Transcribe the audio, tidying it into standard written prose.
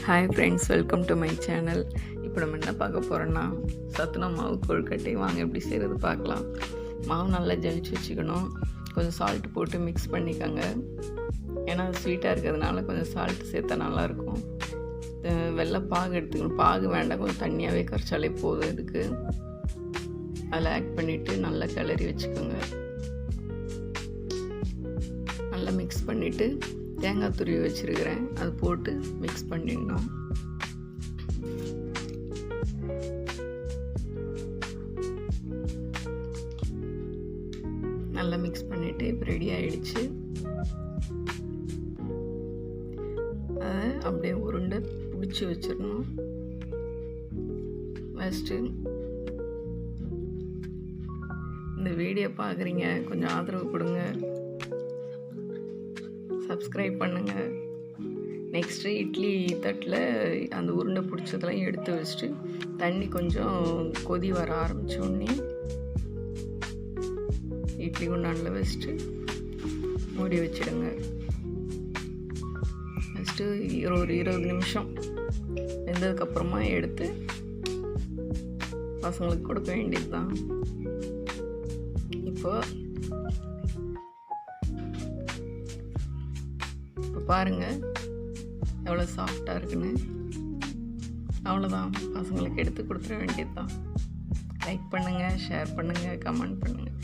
Hi friends, welcome to my channel. இப்போ நம்ம என்ன பார்க்க போகிறோன்னா சத்துண மாவு கொழுக்கட்டை. வாங்க எப்படி செய்கிறது பார்க்கலாம். மாவு நல்லா ஜலிச்சு வச்சுக்கணும். கொஞ்சம் சால்ட் போட்டு மிக்ஸ் பண்ணிக்கோங்க. ஏன்னா அது ஸ்வீட்டாக இருக்கிறதுனால கொஞ்சம் சால்ட்டு சேர்த்தா நல்லாயிருக்கும். வெள்ளை பாகு எடுத்துக்கணும். பாகு வேண்டாம், கொஞ்சம் தண்ணியாகவே கரைச்சாலே போதும். இதுக்கு அதில் ஆட் பண்ணிவிட்டு நல்லா கிளறி வச்சுக்கோங்க. நல்லா மிக்ஸ் பண்ணிவிட்டு தேங்காய் துருவி வச்சுருக்கிறேன், அது போட்டு மிக்ஸ் பண்ணிடணும். நல்லா மிக்ஸ் பண்ணிவிட்டு இப்போ ரெடி ஆகிடுச்சு. அதை அப்படியே உருண்டை பிடிச்சி வச்சிடணும். ஃபஸ்ட்டு இந்த வீடியோ பார்க்குறீங்க, கொஞ்சம் ஆதரவு கொடுங்க, சப்ஸ்கிரைப் பண்ணுங்கள். நெக்ஸ்ட்டு இட்லி தட்டில் அந்த உருண்டை பிடிச்சதெல்லாம் எடுத்து வச்சுட்டு தண்ணி கொஞ்சம் கொதி வர ஆரம்பித்தோடனே இட்லி குண்டானில் வச்சுட்டு மூடி வச்சிடுங்க. ஃபஸ்ட்டு ஒரு 20 நிமிஷம் வெந்ததுக்கப்புறமா எடுத்து பசங்களுக்கு கொடுக்க வேண்டியது தான். இப்போ பாருங்கள் எவ்வளோ சாஃப்டாக இருக்குன்னு. அவ்வளோதான், பசங்களுக்கு எடுத்து கொடுத்துட வேண்டியது தான். லைக் பண்ணுங்கள், ஷேர் பண்ணுங்கள், கமெண்ட் பண்ணுங்கள்.